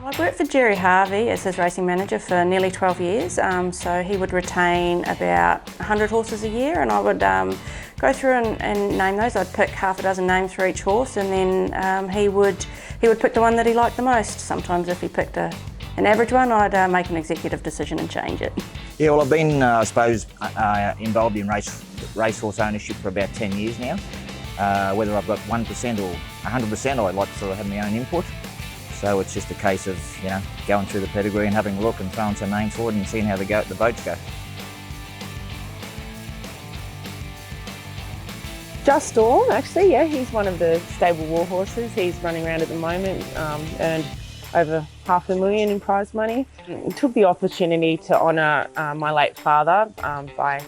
I worked for Jerry Harvey as his racing manager for nearly 12 years, so he would retain about 100 horses a year, and I would go through and name those. I'd pick half a dozen names for each horse, and then he would pick the one that he liked the most. Sometimes if he picked an average one, I'd make an executive decision and change it. Yeah, well, I've been, I suppose, involved in racehorse ownership for about 10 years now. Whether I've got 1% or 100%, I like to sort of have my own input. So it's just a case of, going through the pedigree and having a look and throwing some names forward and seeing how the boats go. Just Orm, actually, yeah, he's one of the stable war horses. He's running around at the moment, earned over $500,000 in prize money. Took the opportunity to honour my late father by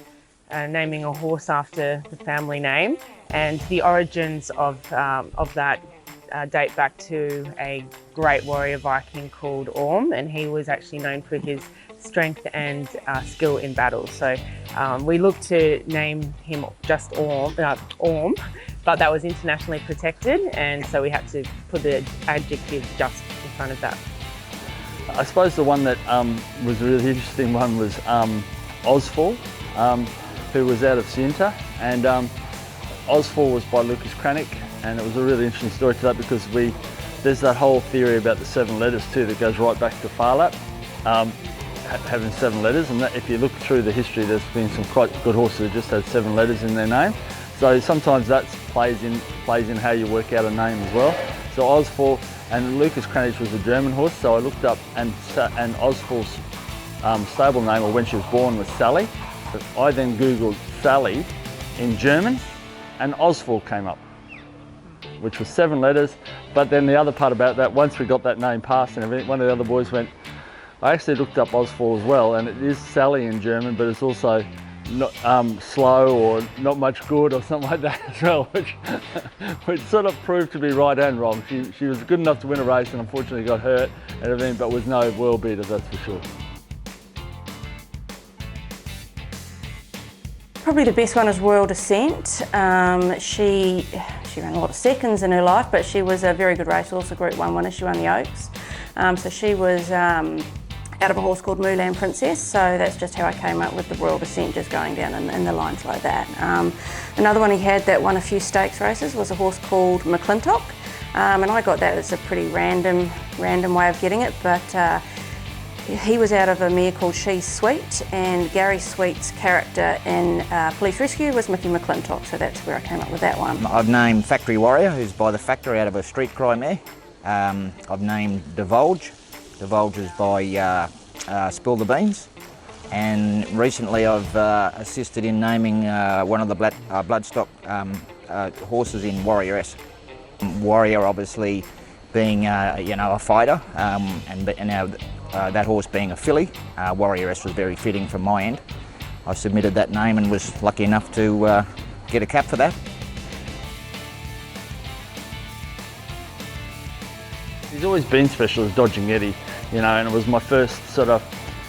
naming a horse after the family name, and the origins of that date back to a great warrior Viking called Orm, and he was actually known for his strength and skill in battle. So we looked to name him just Orm, but that was internationally protected, and so we had to put the adjective just in front of that. I suppose the one that was a really interesting one was Osfall, who was out of Cienta, and Osfall was by Lucas Cranach, and it was a really interesting story to that because there's that whole theory about the 7 letters too that goes right back to Farlap, having 7 letters, and that, if you look through the history, there's been some quite good horses that just had 7 letters in their name. So sometimes that plays in how you work out a name as well. So Osfall, and Lucas Cranach was a German horse, so I looked up and Osfall's stable name, or when she was born, was Sally. But I then googled Sally in German, and Osfall came up, which was 7 letters. But then the other part about that, once we got that name passed and everything, one of the other boys went, I actually looked up Osfall as well, and it is Sally in German, but it's also not slow or not much good or something like that as well, which sort of proved to be right and wrong. She was good enough to win a race and unfortunately got hurt and everything, but was no world beater, that's for sure. Probably the best one is Royal Descent. She ran a lot of seconds in her life, but she was a very good racehorse, a Group 1 winner. She won the Oaks. So she was out of a horse called Mulan Princess, so that's just how I came up with the Royal Descent, just going down in the lines like that. Another one he had that won a few stakes races was a horse called McClintock, and I got that as a pretty random way of getting it, but he was out of a mare called She's Sweet, and Gary Sweet's character in Police Rescue was Mickey McClintock, so that's where I came up with that one. I've named Factory Warrior, who's by the factory out of a street cry mare. I've named Divulge. Divulge is by Spill the Beans. And recently I've assisted in naming one of the bloodstock horses in Warrioress. Warrior obviously being a fighter, and now that horse being a filly, Warrioress was very fitting from my end. I submitted that name and was lucky enough to get a cap for that. He's always been special as Dodging Eddie, and it was my first sort of,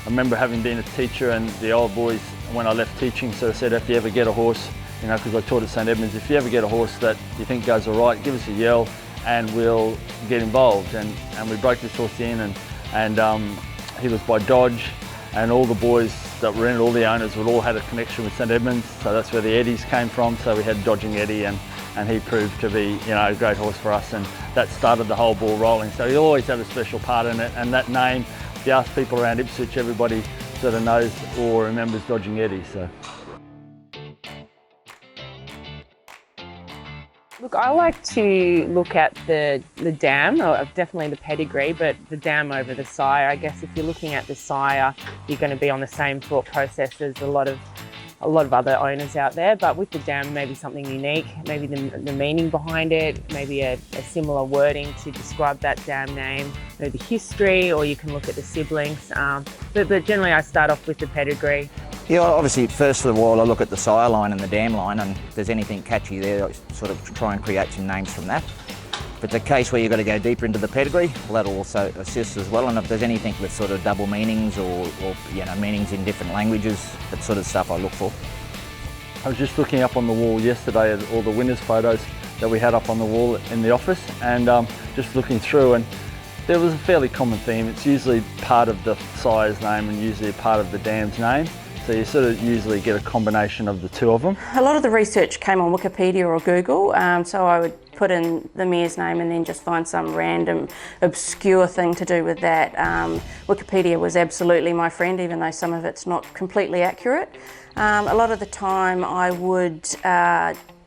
I remember having been a teacher and the old boys, when I left teaching, sort of said, if you ever get a horse, because I taught at St Edmunds, if you ever get a horse that you think goes all right, give us a yell and we'll get involved. And we broke this horse in, and he was by Dodge, and all the boys that were in it, all the owners, would all had a connection with St Edmunds, so that's where the Eddies came from. So we had Dodging Eddie, and he proved to be a great horse for us, and that started the whole ball rolling. So he always had a special part in it, and that name, if you ask people around Ipswich, everybody sort of knows or remembers Dodging Eddie. So. Look, I like to look at the dam, or definitely the pedigree, but the dam over the sire. I guess if you're looking at the sire, you're going to be on the same thought process as a lot of other owners out there, but with the dam, maybe something unique, maybe the meaning behind it, maybe a similar wording to describe that dam name, maybe the history, or you can look at the siblings. But generally I start off with the pedigree. Yeah, obviously first of all I look at the sire line and the dam line, and if there's anything catchy there, I sort of try and create some names from that. If it's a case where you've got to go deeper into the pedigree, well, that'll also assist as well. And if there's anything with sort of double meanings or meanings in different languages, that sort of stuff I look for. I was just looking up on the wall yesterday at all the winners' photos that we had up on the wall in the office, and just looking through, and There was a fairly common theme. It's usually part of the sire's name and usually part of the dam's name. So you sort of usually get a combination of the two of them. A lot of the research came on Wikipedia or Google, so I would put in the mare's name and then just find some random obscure thing to do with that. Wikipedia was absolutely my friend, even though some of it's not completely accurate. A lot of the time I would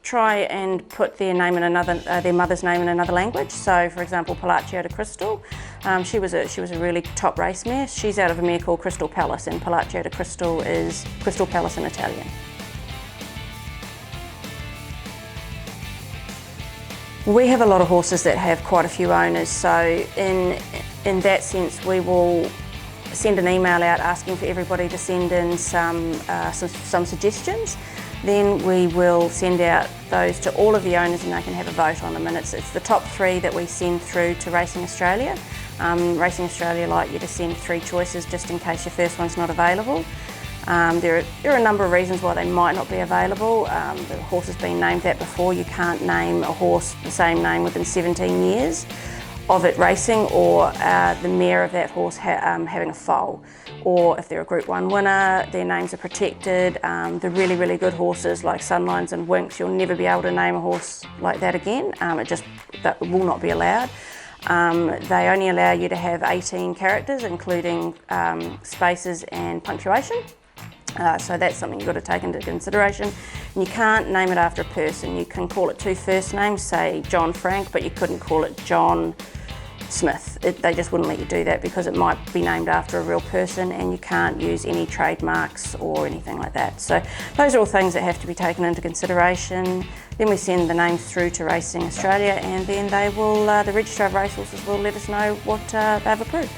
try and put their name in another, their mother's name in another language. So, for example, Palaccio de Crystal. She was a really top race mare. She's out of a mare called Crystal Palace, and Palaccio de Crystal is Crystal Palace in Italian. We have a lot of horses that have quite a few owners, so in that sense we will send an email out asking for everybody to send in some suggestions. Then we will send out those to all of the owners and they can have a vote on them, and it's the top 3 that we send through to Racing Australia. Racing Australia like you to send 3 choices just in case your first one's not available. There are a number of reasons why they might not be available. The horse has been named that before. You can't name a horse the same name within 17 years of it racing, or the mare of that horse having a foal. Or if they're a Group 1 winner, their names are protected. The really, really good horses like Sunlines and Winks, you'll never be able to name a horse like that again. That will not be allowed. They only allow you to have 18 characters, including spaces and punctuation. So that's something you've got to take into consideration. And you can't name it after a person. You can call it 2 first names, say John Frank, but you couldn't call it John Smith. They just wouldn't let you do that because it might be named after a real person, and you can't use any trademarks or anything like that. So those are all things that have to be taken into consideration. Then we send the names through to Racing Australia, and then they will, the Registrar of Racehorses will let us know what they've approved.